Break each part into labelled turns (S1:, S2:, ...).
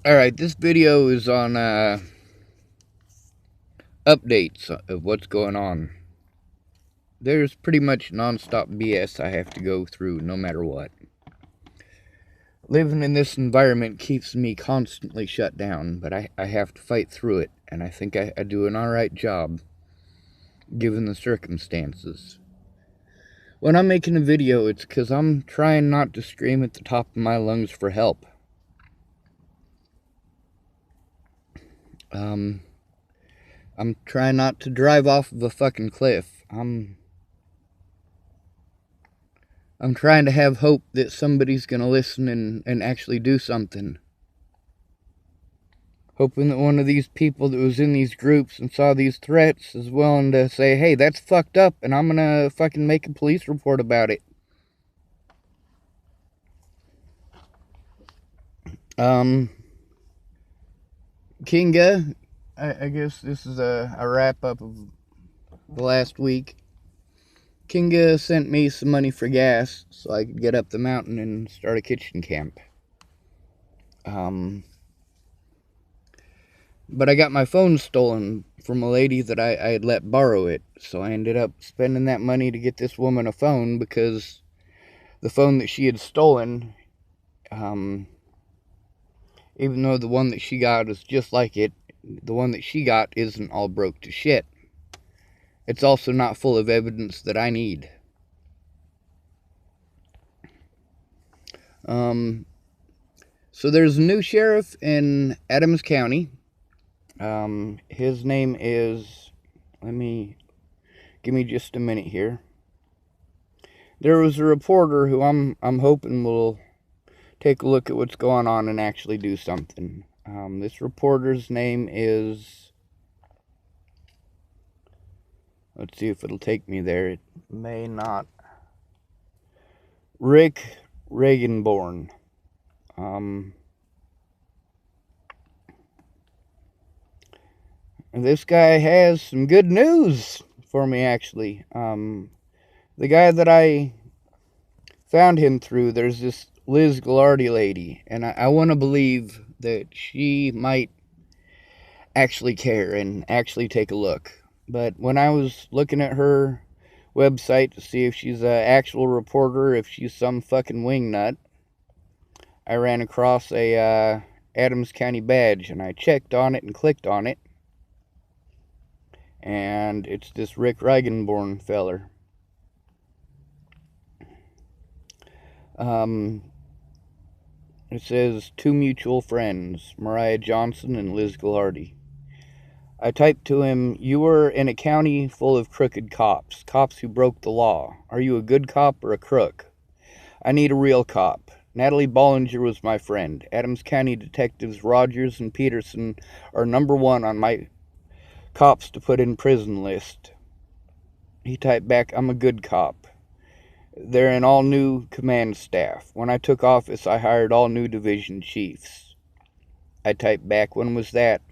S1: Alright, this video is on updates of what's going on. There's pretty much non-stop BS I have to go through no matter what. Living in this environment keeps me constantly shut down, but I have to fight through it, and I think I do an alright job, given the circumstances. When I'm making a video, it's because I'm trying not to scream at the top of my lungs for help. I'm trying not to drive off of a fucking cliff. I'm trying to have hope that somebody's gonna listen and actually do something. Hoping that one of these people that was in these groups and saw these threats is willing to say, hey, that's fucked up, and I'm gonna fucking make a police report about it. Kinga, I guess this is a wrap-up of the last week. Kinga sent me some money for gas so I could get up the mountain and start a kitchen camp. But I got my phone stolen from a lady that I had let borrow it. So I ended up spending that money to get this woman a phone because the phone that she had stolen, even though the one that she got is just like it, the one that she got isn't all broke to shit. It's also not full of evidence that I need. So there's a new sheriff in Adams County. His name is, give me just a minute here. There was a reporter who I'm hoping will take a look at what's going on and actually do something. This reporter's name is, let's see if it'll take me there. It may not. Rick Reaganborn. This guy has some good news for me, actually. The guy that I found him through, there's this Liz Ghilardi lady, and I want to believe that she might actually care and actually take a look. But when I was looking at her website to see if she's an actual reporter, if she's some fucking wingnut, I ran across a Adams County badge, and I checked on it and clicked on it. And it's this Rick Reaganborn feller. It says, two mutual friends, Mariah Johnson and Liz Ghilardi. I typed to him, you were in a county full of crooked cops, cops who broke the law. Are you a good cop or a crook? I need a real cop. Natalie Bollinger was my friend. Adams County detectives Rogers and Peterson are #1 on my cops to put in prison list. He typed back, I'm a good cop. They're an all new command staff. When I took office, I hired all new division chiefs. I typed back, when was that?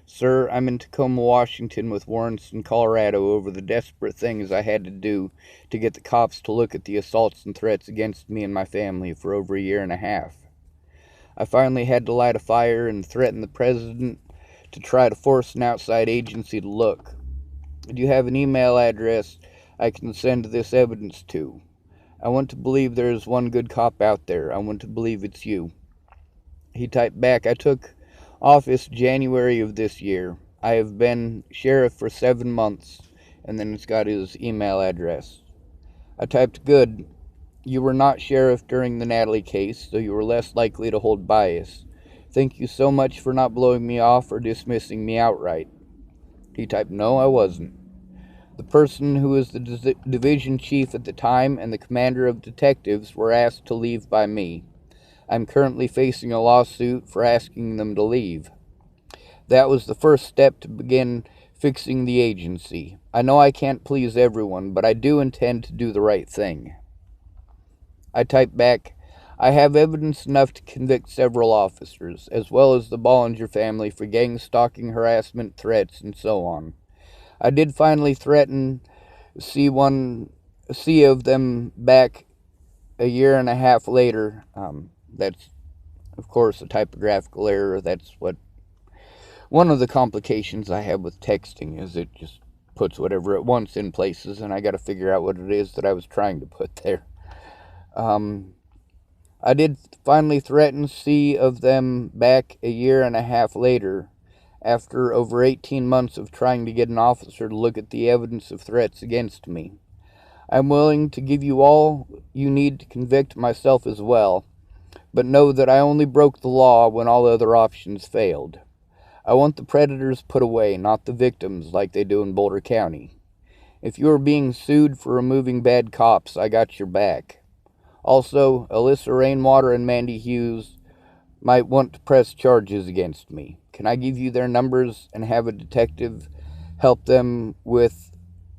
S1: Sir, I'm in Tacoma, Washington with warrants in Colorado over the desperate things I had to do to get the cops to look at the assaults and threats against me and my family for over a year and a half. I finally had to light a fire and threaten the president to try to force an outside agency to look. Do you have an email address I can send this evidence to? I want to believe there is one good cop out there. I want to believe it's you. He typed back, I took office January of this year. I have been sheriff for 7 months. And then it's got his email address. I typed, good. You were not sheriff during the Natalie case, so you were less likely to hold bias. Thank you so much for not blowing me off or dismissing me outright. He typed, no, I wasn't. The person who was the division chief at the time and the commander of detectives were asked to leave by me. I'm currently facing a lawsuit for asking them to leave. That was the first step to begin fixing the agency. I know I can't please everyone, but I do intend to do the right thing. I typed back, I have evidence enough to convict several officers, as well as the Bollinger family for gang stalking, harassment, threats, and so on. I did finally threaten see of them back a year and a half later. That's of course, a typographical error. That's what one of the complications I have with texting is it just puts whatever it wants in places, and I got to figure out what it is that I was trying to put there. I did finally threaten to see of them back a year and a half later, after over 18 months of trying to get an officer to look at the evidence of threats against me. I'm willing to give you all you need to convict myself as well, but know that I only broke the law when all other options failed. I want the predators put away, not the victims like they do in Boulder County. If you are being sued for removing bad cops, I got your back. Also, Alyssa Rainwater and Mandy Hughes might want to press charges against me. Can I give you their numbers and have a detective help them with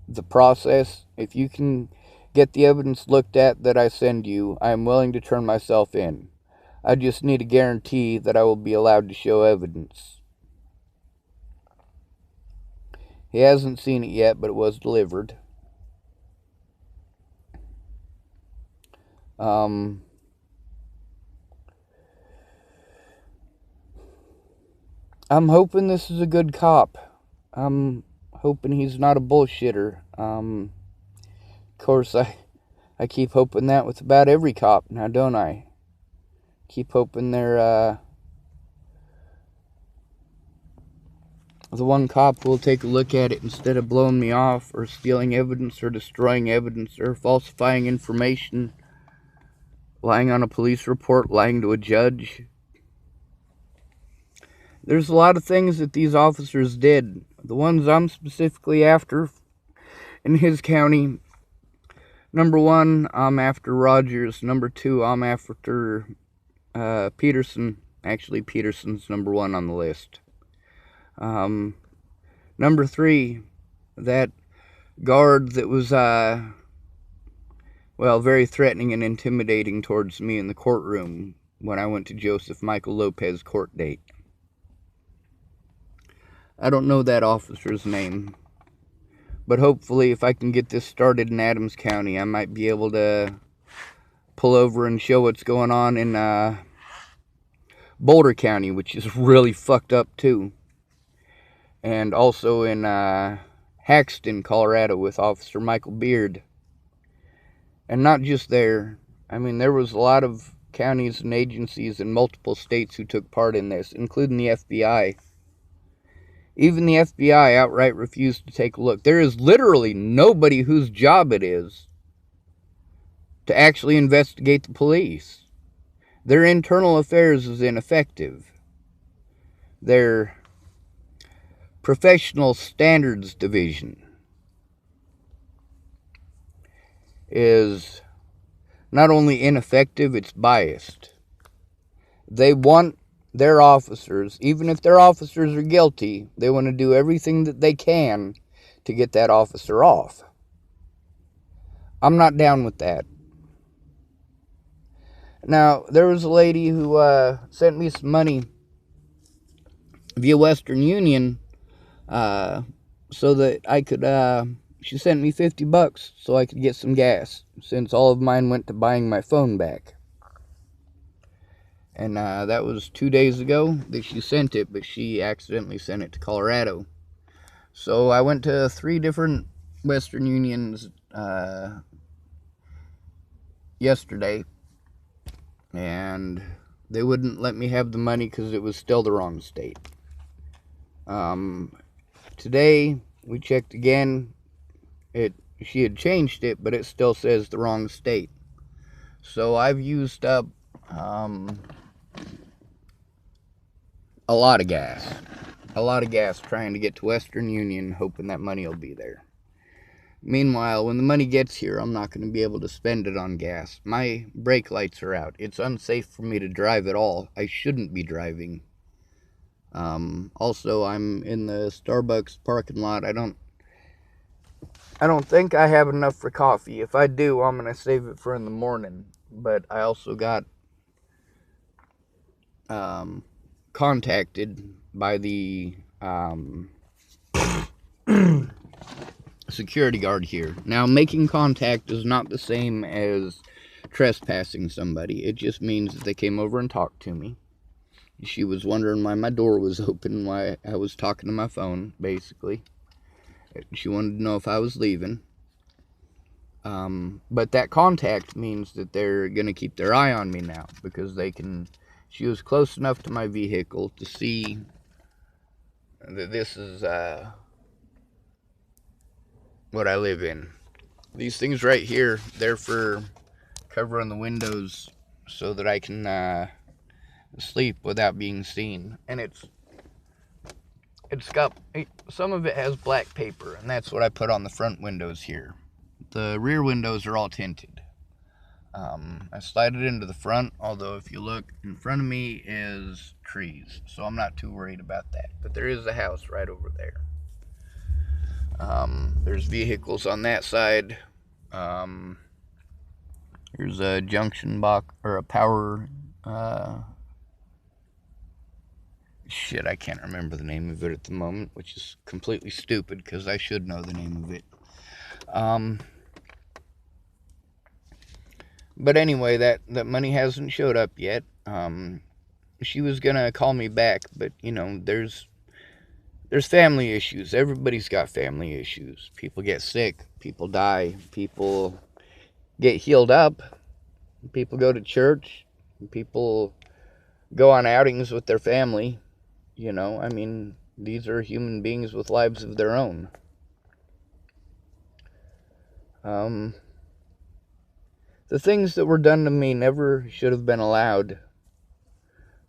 S1: the process? If you can get the evidence looked at that I send you, I am willing to turn myself in. I just need a guarantee that I will be allowed to show evidence. He hasn't seen it yet, but it was delivered. I'm hoping this is a good cop. I'm hoping he's not a bullshitter. Of course, I keep hoping that with about every cop now, don't I? Keep hoping they're, the one cop will take a look at it instead of blowing me off or stealing evidence or destroying evidence or falsifying information, lying on a police report, lying to a judge. There's a lot of things that these officers did. The ones I'm specifically after in his county, number one, I'm after Rogers. Number two, I'm after Peterson. Actually, Peterson's number one on the list. Number three, that guard that was, very threatening and intimidating towards me in the courtroom when I went to Joseph Michael Lopez court date. I don't know that officer's name, but hopefully if I can get this started in Adams County, I might be able to pull over and show what's going on in Boulder County, which is really fucked up too. And also in Haxton, Colorado, with Officer Michael Beard. And not just there. I mean, there was a lot of counties and agencies in multiple states who took part in this, including the FBI. Even the FBI outright refused to take a look. There is literally nobody whose job it is to actually investigate the police. Their internal affairs is ineffective. Their professional standards division is not only ineffective, it's biased. They want their officers, even if their officers are guilty, they want to do everything that they can to get that officer off. I'm not down with that. Now, there was a lady who sent me some money via Western Union so that I could, she sent me $50 so I could get some gas, since all of mine went to buying my phone back. And that was 2 days ago that she sent it, but she accidentally sent it to Colorado. So I went to 3 different Western Unions yesterday, and they wouldn't let me have the money because it was still the wrong state. Today we checked again. She had changed it, but it still says the wrong state. So I've used up a lot of gas trying to get to Western Union, hoping that money will be there. Meanwhile, when the money gets here, I'm not going to be able to spend it on gas. My brake lights are out. It's unsafe for me to drive at all. I shouldn't be driving. Also, I'm in the Starbucks parking lot. I don't think I have enough for coffee. If I do, I'm going to save it for in the morning. But I also got contacted by the security guard here. Now, making contact is not the same as trespassing somebody. It just means that they came over and talked to me. She was wondering why my door was open, why I was talking to my phone, basically. She wanted to know if I was leaving. But that contact means that they're going to keep their eye on me now, because they can... She was close enough to my vehicle to see that this is what I live in. These things right here, they're for covering the windows so that I can sleep without being seen. And it's got... Some of it has black paper, and that's what I put on the front windows here. The rear windows are all tinted. I slide it into the front, although if you look, in front of me is trees, so I'm not too worried about that. But there is a house right over there. There's vehicles on that side. There's a junction box, or a power... shit, I can't remember the name of it at the moment, which is completely stupid, because I should know the name of it. But anyway, that money hasn't showed up yet. She was gonna call me back, but you know, there's family issues. Everybody's got family issues. People get sick, people die, people get healed up, people go to church, people go on outings with their family. You know, I mean, these are human beings with lives of their own. The things that were done to me never should have been allowed.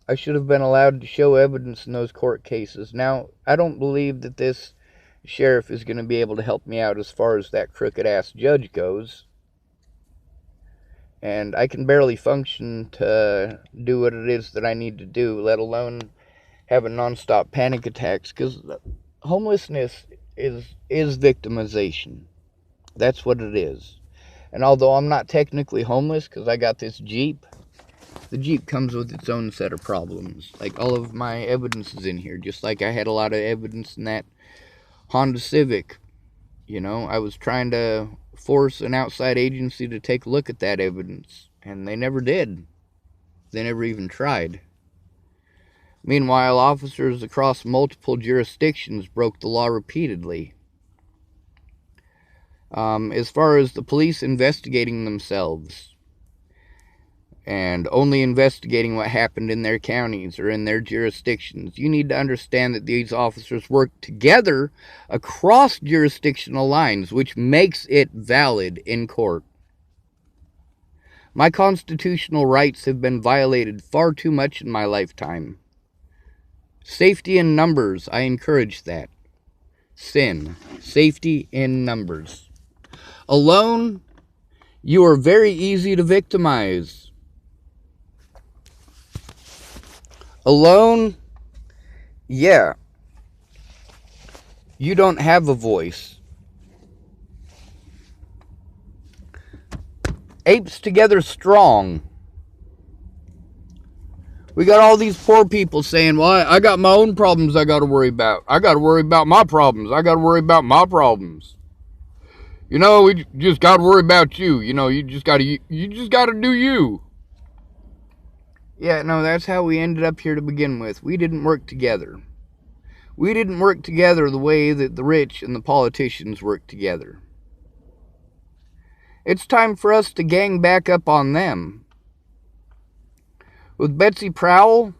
S1: I should have been allowed to show evidence in those court cases. Now, I don't believe that this sheriff is going to be able to help me out as far as that crooked-ass judge goes. And I can barely function to do what it is that I need to do, let alone having nonstop panic attacks, because homelessness is victimization. That's what it is. And although I'm not technically homeless, because I got this Jeep, the Jeep comes with its own set of problems. Like, all of my evidence is in here, just like I had a lot of evidence in that Honda Civic. You know, I was trying to force an outside agency to take a look at that evidence, and they never did. They never even tried. Meanwhile, officers across multiple jurisdictions broke the law repeatedly. As far as the police investigating themselves and only investigating what happened in their counties or in their jurisdictions, you need to understand that these officers work together across jurisdictional lines, which makes it valid in court. My constitutional rights have been violated far too much in my lifetime. Safety in numbers, I encourage that. Sin. Safety in numbers. Alone, you are very easy to victimize. Alone, yeah, you don't have a voice. Apes together strong. We got all these poor people saying, well, I got my own problems I got to worry about. I got to worry about my problems. I got to worry about my problems. You know, we just got to worry about you. You know, you just got to do you. Yeah, no, that's how we ended up here to begin with. We didn't work together. We didn't work together the way that the rich and the politicians work together. It's time for us to gang back up on them. With Betsy Prowell,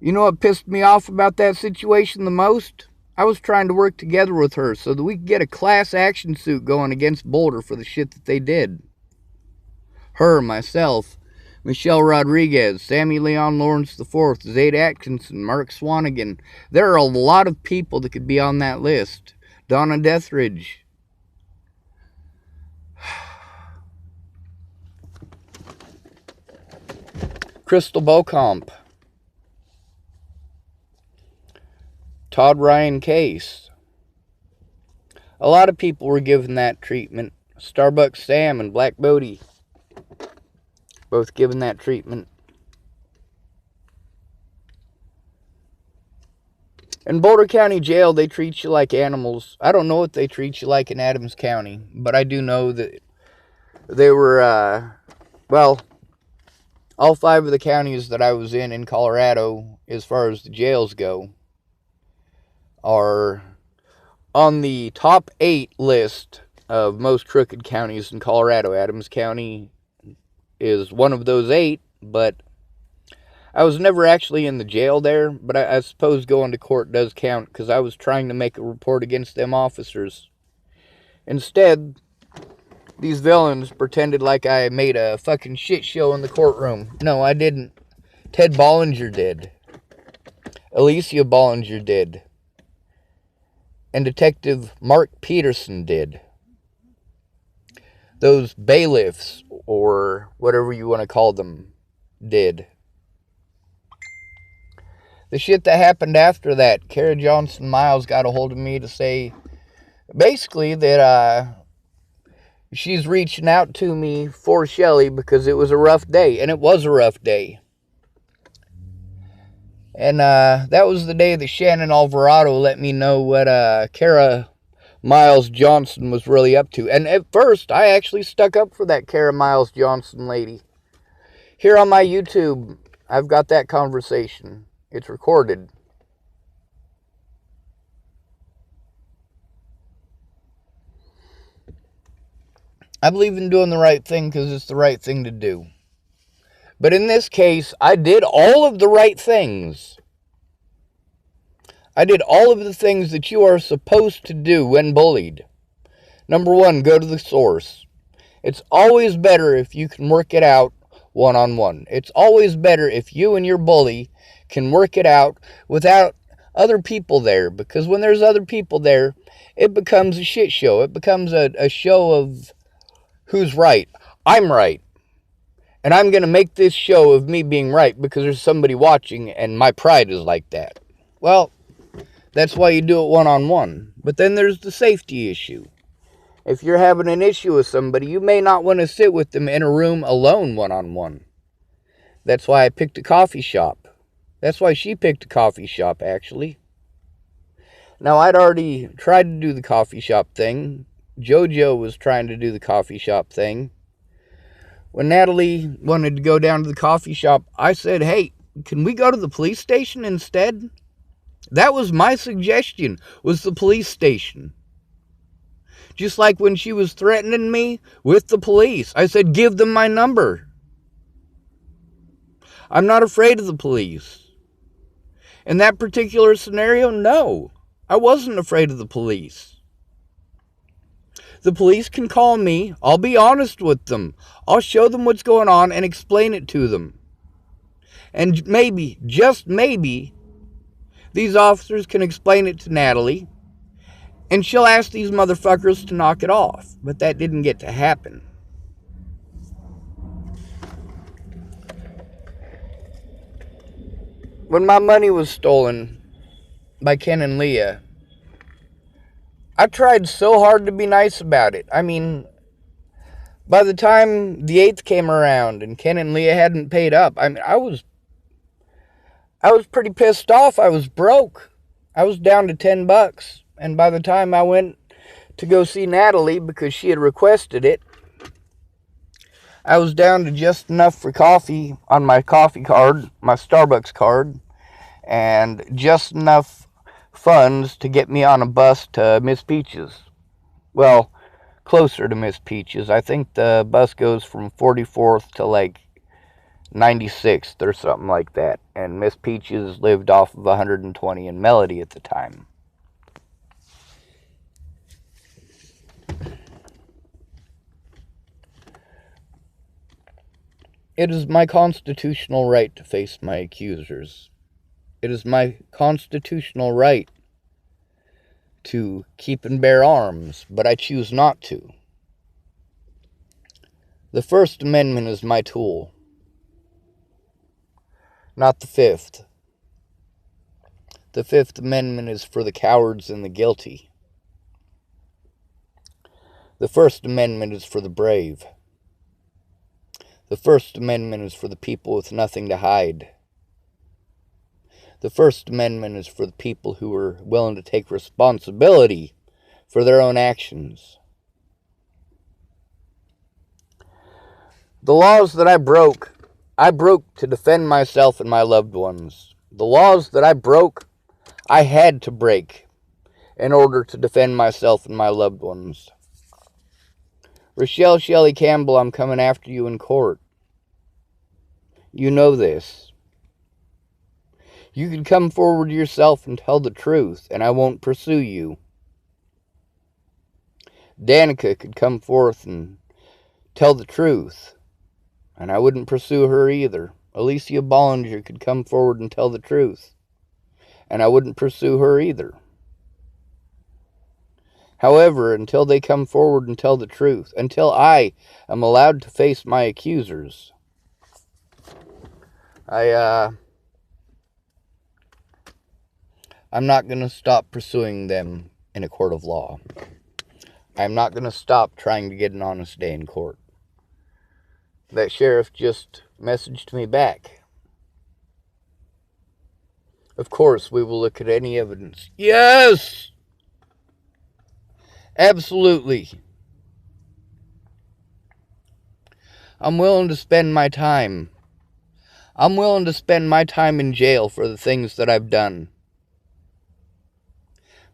S1: you know what pissed me off about that situation the most? I was trying to work together with her so that we could get a class action suit going against Boulder for the shit that they did. Her, myself, Michelle Rodriguez, Sammy Leon Lawrence IV, Zade Atkinson, Mark Swanigan. There are a lot of people that could be on that list. Donna Deathridge. Crystal Beauchamp. Todd Ryan Case. A lot of people were given that treatment. Starbucks Sam and Black Bodie. Both given that treatment. In Boulder County Jail, they treat you like animals. I don't know what they treat you like in Adams County, but I do know that they were, well, All 5 of the counties that I was in Colorado, as far as the jails go, are on the top 8 list of most crooked counties in Colorado. Adams County is one of those 8, but I was never actually in the jail there, but I suppose going to court does count, because I was trying to make a report against them officers. Instead, these villains pretended like I made a fucking shit show in the courtroom. No, I didn't. Ted Bollinger did. Alicia Bollinger did. And Detective Mark Peterson did. Those bailiffs, or whatever you want to call them, did. The shit that happened after that, Kara Johnson Miles got a hold of me to say, basically, that she's reaching out to me for Shelly because it was a rough day. And it was a rough day. And that was the day that Shannon Alvarado let me know what Kara Miles Johnson was really up to. And at first, I actually stuck up for that Kara Miles Johnson lady. Here on my YouTube, I've got that conversation. It's recorded. I believe in doing the right thing because it's the right thing to do. But in this case, I did all of the right things. I did all of the things that you are supposed to do when bullied. Number 1, go to the source. It's always better if you can work it out one-on-one. It's always better if you and your bully can work it out without other people there. Because when there's other people there, it becomes a shit show. It becomes a show of who's right. I'm right. And I'm going to make this show of me being right because there's somebody watching and my pride is like that. Well, that's why you do it one-on-one. But then there's the safety issue. If you're having an issue with somebody, you may not want to sit with them in a room alone one-on-one. That's why I picked a coffee shop. That's why she picked a coffee shop, actually. Now, I'd already tried to do the coffee shop thing. JoJo was trying to do the coffee shop thing. When Natalie wanted to go down to the coffee shop, I said, hey, can we go to the police station instead? That was my suggestion, was the police station. Just like when she was threatening me with the police. I said, give them my number. I'm not afraid of the police. In that particular scenario, no. I wasn't afraid of the police. The police can call me. I'll be honest with them. I'll show them what's going on and explain it to them. And maybe, just maybe, these officers can explain it to Natalie. And she'll ask these motherfuckers to knock it off. But that didn't get to happen. When my money was stolen by Ken and Leah, I tried so hard to be nice about it. I mean, by the time the 8th came around and Ken and Leah hadn't paid up, I was pretty pissed off. I was broke. I was down to $10. And by the time I went to go see Natalie, because she had requested it, I was down to just enough for coffee on my coffee card, my Starbucks card, and just enough funds to get me on a bus to Miss Peach's. Well, closer to Miss Peach's. I think the bus goes from 44th to like 96th or something like that. And Miss Peach's lived off of 120 and Melody at the time. It is my constitutional right to face my accusers. It is my constitutional right to keep and bear arms, but I choose not to. The First Amendment is my tool, not the Fifth. The Fifth Amendment is for the cowards and the guilty. The First Amendment is for the brave. The First Amendment is for the people with nothing to hide. The First Amendment is for the people who are willing to take responsibility for their own actions. The laws that I broke I broke to defend myself and my loved ones. The laws that I broke, I had to break in order to defend myself and my loved ones. Rochelle Shelley Campbell, I'm coming after you in court. You know this. You can come forward yourself and tell the truth, and I won't pursue you. Danica could come forth and tell the truth, and I wouldn't pursue her either. Alicia Bollinger could come forward and tell the truth, and I wouldn't pursue her either. However, until they come forward and tell the truth, until I am allowed to face my accusers, I'm not going to stop pursuing them in a court of law. I'm not going to stop trying to get an honest day in court. That sheriff just messaged me back. Of course, we will look at any evidence. Yes! Absolutely. I'm willing to spend my time. I'm willing to spend my time in jail for the things that I've done.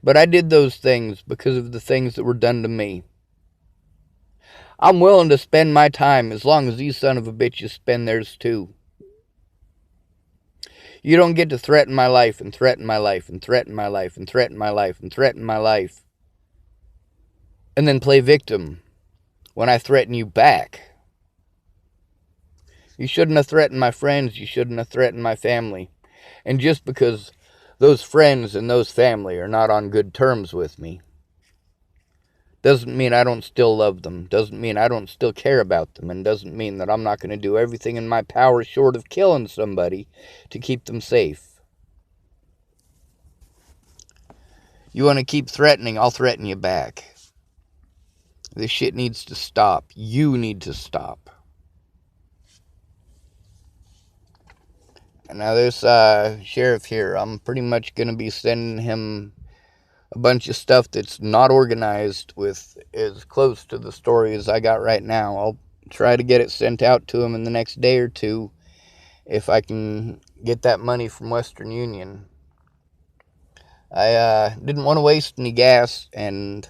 S1: But I did those things because of the things that were done to me. I'm willing to spend my time as long as these son of a bitches spend theirs too. You don't get to threaten my life and threaten my life and threaten my life and threaten my life and threaten my life and then play victim when I threaten you back. You shouldn't have threatened my friends. You shouldn't have threatened my family. And just because those friends and those family are not on good terms with me doesn't mean I don't still love them. Doesn't mean I don't still care about them. And doesn't mean that I'm not going to do everything in my power short of killing somebody to keep them safe. You want to keep threatening, I'll threaten you back. This shit needs to stop. You need to stop. And now this sheriff here, I'm pretty much going to be sending him a bunch of stuff that's not organized with as close to the story as I got right now. I'll try to get it sent out to him in the next day or two if I can get that money from Western Union. I didn't want to waste any gas, and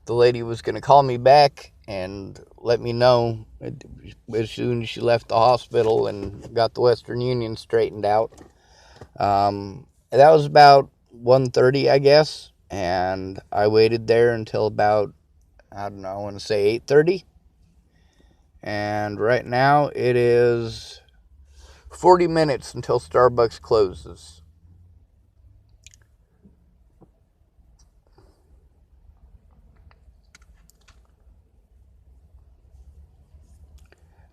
S1: the lady was going to call me back and let me know as soon as she left the hospital and got the Western Union straightened out. That was about 1:30, I guess, and I waited there until about, I don't know, I want to say 8:30, and right now it is 40 minutes until Starbucks closes.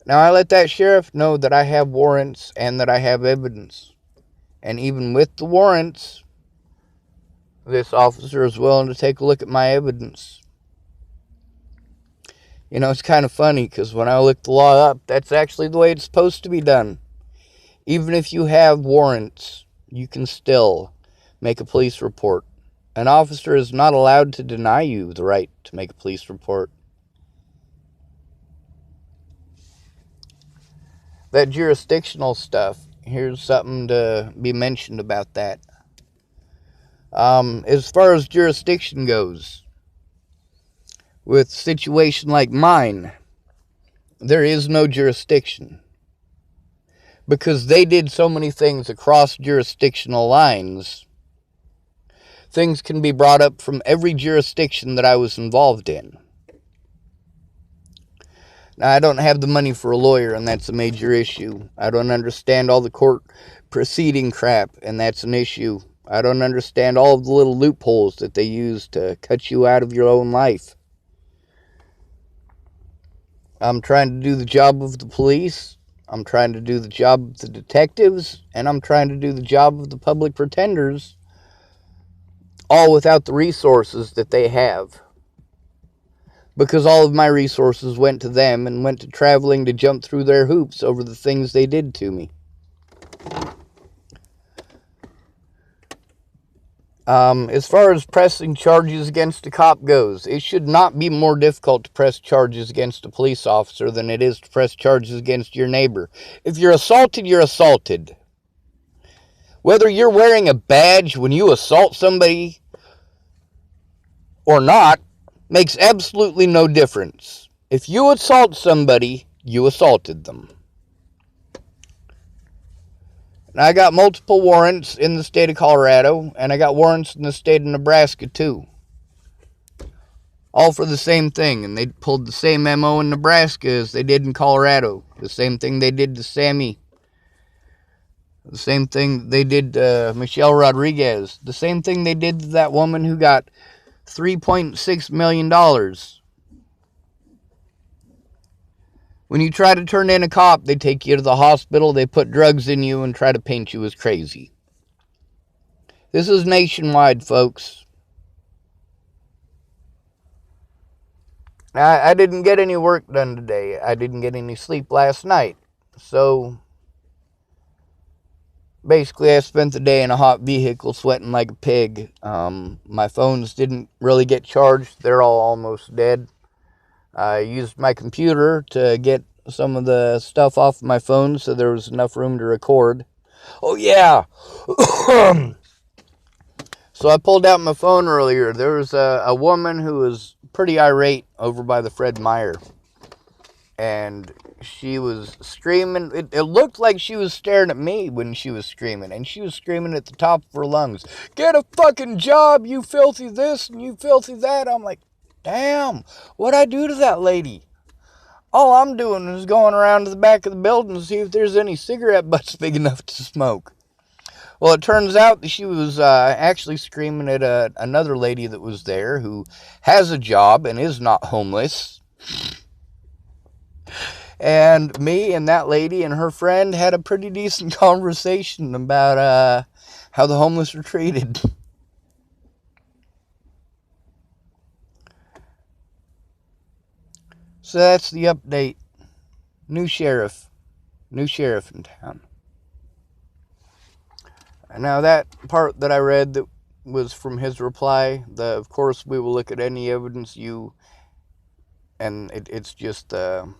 S1: Now, I let that sheriff know that I have warrants and that I have evidence. And even with the warrants, this officer is willing to take a look at my evidence. You know, it's kind of funny because when I look the law up, that's actually the way it's supposed to be done. Even if you have warrants, you can still make a police report. An officer is not allowed to deny you the right to make a police report. That jurisdictional stuff, here's something to be mentioned about that. As far as jurisdiction goes, with a situation like mine, there is no jurisdiction. Because they did so many things across jurisdictional lines, things can be brought up from every jurisdiction that I was involved in. Now, I don't have the money for a lawyer, and that's a major issue. I don't understand all the court proceeding crap, and that's an issue. I don't understand all of the little loopholes that they use to cut you out of your own life. I'm trying to do the job of the police. I'm trying to do the job of the detectives, and I'm trying to do the job of the public pretenders, all without the resources that they have. Because all of my resources went to them and went to traveling to jump through their hoops over the things they did to me. As far as pressing charges against a cop goes, it should not be more difficult to press charges against a police officer than it is to press charges against your neighbor. If you're assaulted, you're assaulted. Whether you're wearing a badge when you assault somebody or not makes absolutely no difference. If you assault somebody, you assaulted them. And I got multiple warrants in the state of Colorado, and I got warrants in the state of Nebraska too. All for the same thing, and they pulled the same MO in Nebraska as they did in Colorado. The same thing they did to Sammy. The same thing they did to Michelle Rodriguez. The same thing they did to that woman who got $3.6 million. When you try to turn in a cop, they take you to the hospital, they put drugs in you, and try to paint you as crazy. This is nationwide, folks. I didn't get any work done today. I didn't get any sleep last night. So, basically, I spent the day in a hot vehicle sweating like a pig. My phones didn't really get charged. They're all almost dead. I used my computer to get some of the stuff off my phone so there was enough room to record. Oh, yeah. So I pulled out my phone earlier. There was a woman who was pretty irate over by the Fred Meyer. And she was screaming. It looked like she was staring at me when she was screaming. And she was screaming at the top of her lungs. Get a fucking job, you filthy this and you filthy that. I'm like, damn, what'd I do to that lady? All I'm doing is going around to the back of the building to see if there's any cigarette butts big enough to smoke. Well, it turns out that she was actually screaming at another lady that was there who has a job and is not homeless. And me and that lady and her friend had a pretty decent conversation about how the homeless are treated. So that's the update. New sheriff in town. Now that part that I read that was from his reply, of course we will look at any evidence and it's just the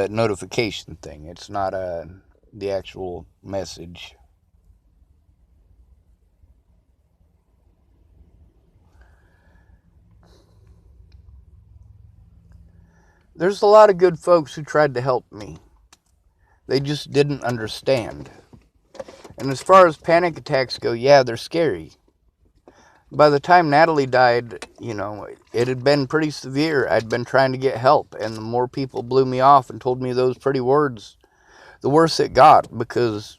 S1: notification thing. It's not the actual message. There's a lot of good folks who tried to help me. They just didn't understand. And as far as panic attacks go, yeah, they're scary. By the time Natalie died, it had been pretty severe. I'd been trying to get help, and the more people blew me off and told me those pretty words, the worse it got, because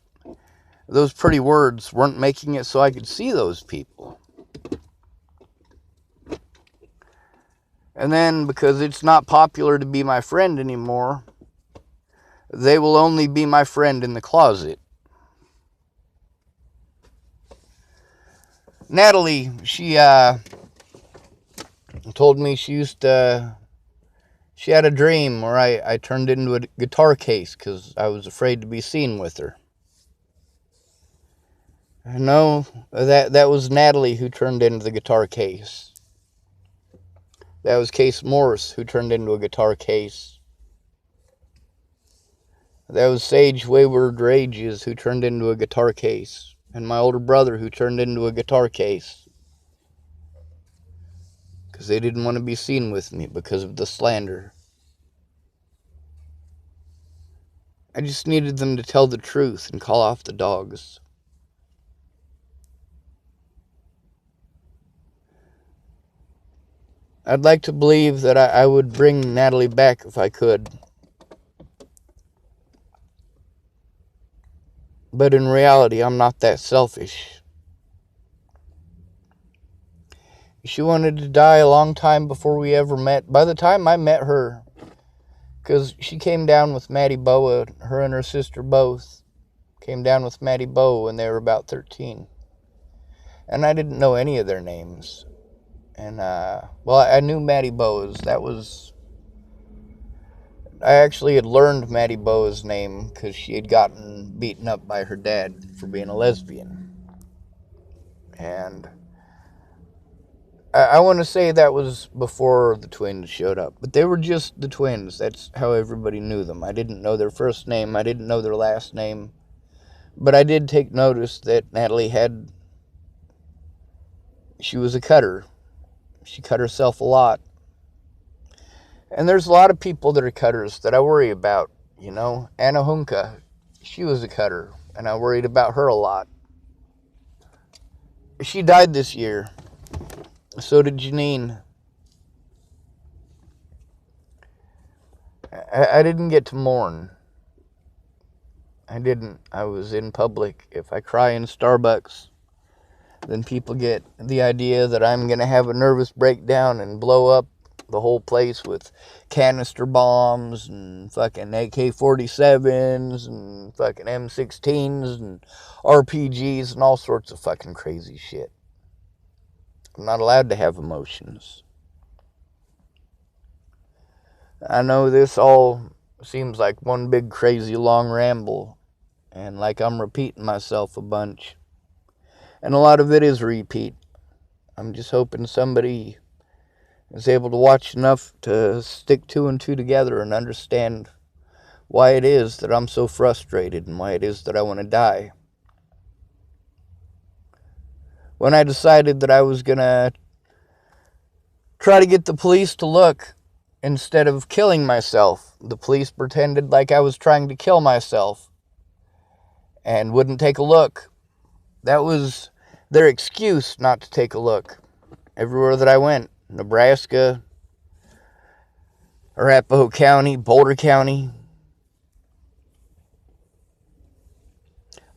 S1: those pretty words weren't making it so I could see those people. And then, because it's not popular to be my friend anymore, they will only be my friend in the closet. Natalie, she told me she had a dream where I turned into a guitar case because I was afraid to be seen with her. No, that was Natalie who turned into the guitar case. That was Case Morris who turned into a guitar case. That was Sage Wayward Rages who turned into a guitar case. And my older brother who turned into a guitar case. Because they didn't want to be seen with me because of the slander. I just needed them to tell the truth and call off the dogs. I'd like to believe that I would bring Natalie back if I could. But in reality, I'm not that selfish. She wanted to die a long time before we ever met. By the time I met her, because she came down with Maddie Boa, her and her sister both came down with Maddie Boa when they were about 13. And I didn't know any of their names. And, I knew Maddie Boa's. That was I actually had learned Maddie Boa's name because she had gotten beaten up by her dad for being a lesbian. And I want to say that was before the twins showed up. But they were just the twins. That's how everybody knew them. I didn't know their first name. I didn't know their last name. But I did take notice that Natalie she was a cutter. She cut herself a lot. And there's a lot of people that are cutters that I worry about. You know, Anna Hunka, she was a cutter. And I worried about her a lot. She died this year. So did Janine. I didn't get to mourn. I didn't. I was in public. If I cry in Starbucks, then people get the idea that I'm going to have a nervous breakdown and blow up the whole place with canister bombs and fucking AK-47s and fucking M16s and RPGs and all sorts of fucking crazy shit. I'm not allowed to have emotions. I know this all seems like one big crazy long ramble, and like I'm repeating myself a bunch. And a lot of it is repeat. I'm just hoping somebody is able to watch enough to stick two and two together and understand why it is that I'm so frustrated and why it is that I want to die. When I decided that I was going to try to get the police to look instead of killing myself, the police pretended like I was trying to kill myself and wouldn't take a look. That was their excuse not to take a look. Everywhere that I went, Nebraska, Arapahoe County, Boulder County,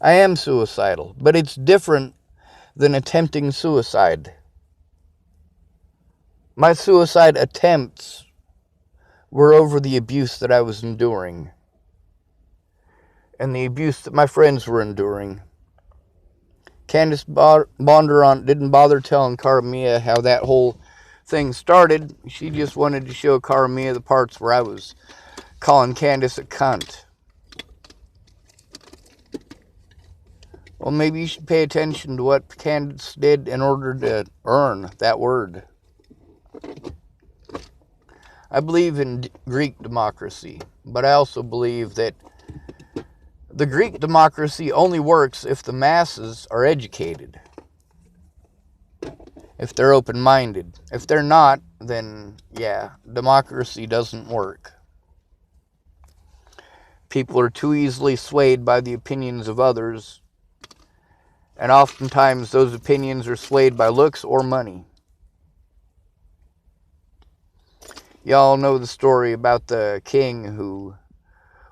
S1: I am suicidal, but it's different than attempting suicide. My suicide attempts were over the abuse that I was enduring and the abuse that my friends were enduring. Candace Bondurant didn't bother telling Caramia how that whole thing started. She just wanted to show Caramia the parts where I was calling Candace a cunt. Well, maybe you should pay attention to what Candace did in order to earn that word. I believe in Greek democracy, but I also believe that the Greek democracy only works if the masses are educated, if they're open-minded. If they're not, then, yeah, democracy doesn't work. People are too easily swayed by the opinions of others, and oftentimes those opinions are swayed by looks or money. Y'all know the story about the king who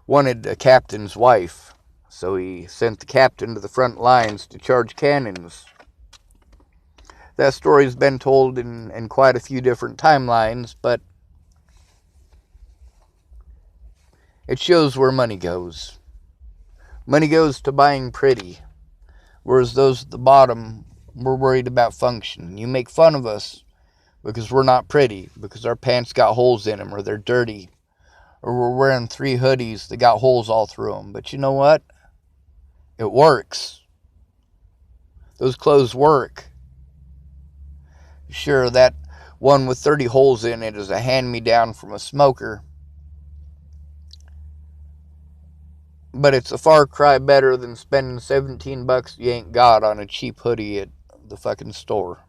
S1: wanted a captain's wife, so he sent the captain to the front lines to charge cannons. That story's been told in quite a few different timelines, but it shows where money goes. Money goes to buying pretty, whereas those at the bottom were worried about function. You make fun of us because we're not pretty, because our pants got holes in them, or they're dirty, or we're wearing 3 hoodies that got holes all through them. But you know what? It works. Those clothes work. Sure, that one with 30 holes in it is a hand-me-down from a smoker, but it's a far cry better than spending $17 you ain't got on a cheap hoodie at the fucking store.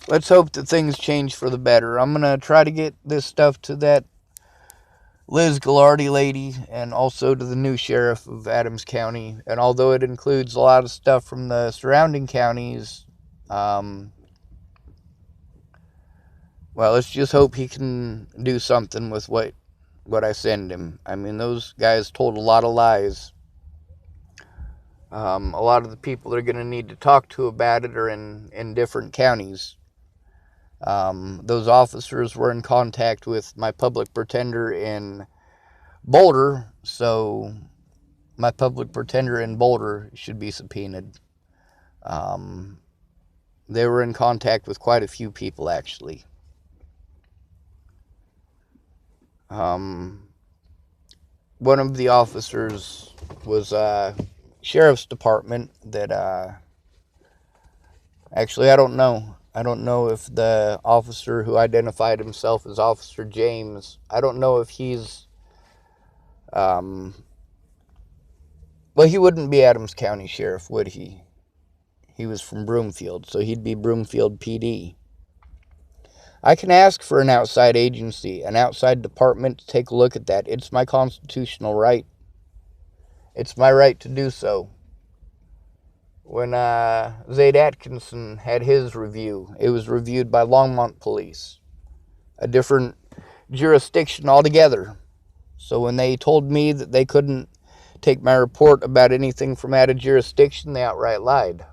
S1: Let's hope that things change for the better. I'm gonna try to get this stuff to that Liz Ghilardi lady and also to the new sheriff of Adams County. And although it includes a lot of stuff from the surrounding counties, well, let's just hope he can do something with what I send him. I mean, those guys told a lot of lies. A lot of the people they're going to need to talk to about it are in different counties. Those officers were in contact with my public pretender in Boulder, so my public pretender in Boulder should be subpoenaed. They were in contact with quite a few people, actually. One of the officers was sheriff's department that actually I don't know. I don't know if the officer who identified himself as Officer James, I don't know if he's well, he wouldn't be Adams County Sheriff, would he? He was from Broomfield, so he'd be Broomfield PD. I can ask for an outside agency, an outside department to take a look at that. It's my constitutional right. It's my right to do so. When Zaid Atkinson had his review, it was reviewed by Longmont Police, a different jurisdiction altogether. So when they told me that they couldn't take my report about anything from out of jurisdiction, they outright lied.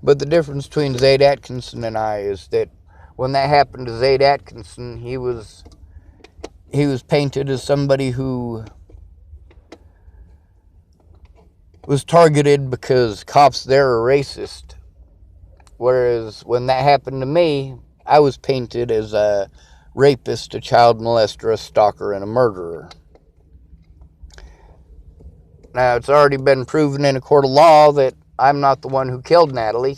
S1: But the difference between Zaid Atkinson and I is that when that happened to Zaid Atkinson, he was painted as somebody who was targeted because cops there are racist. Whereas when that happened to me, I was painted as a rapist, a child molester, a stalker, and a murderer. Now, it's already been proven in a court of law that I'm not the one who killed Natalie.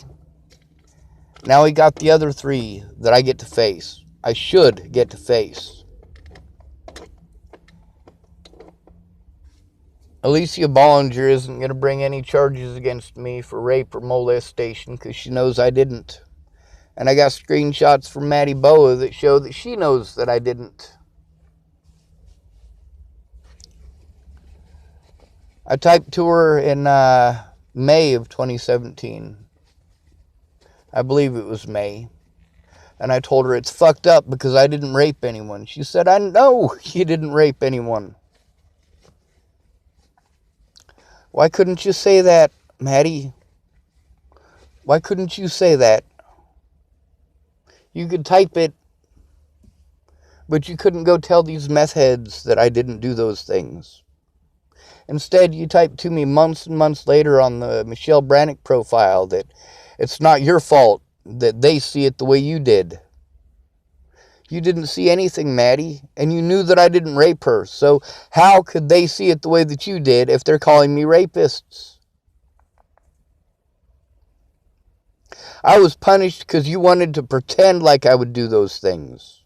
S1: Now we got the other three that I get to face. I should get to face. Alicia Bollinger isn't going to bring any charges against me for rape or molestation because she knows I didn't. And I got screenshots from Maddie Boa that show that she knows that I didn't. I typed to her in May of 2017. I believe it was May. And I told her it's fucked up because I didn't rape anyone. She said, I know you didn't rape anyone. Why couldn't you say that, Maddie? Why couldn't you say that? You could type it, but you couldn't go tell these meth heads that I didn't do those things. Instead, you typed to me months and months later on the Michelle Brannick profile that it's not your fault that they see it the way you did. You didn't see anything, Maddie, and you knew that I didn't rape her. So how could they see it the way that you did if they're calling me rapists? I was punished because you wanted to pretend like I would do those things.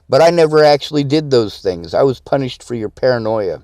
S1: But I never actually did those things. I was punished for your paranoia.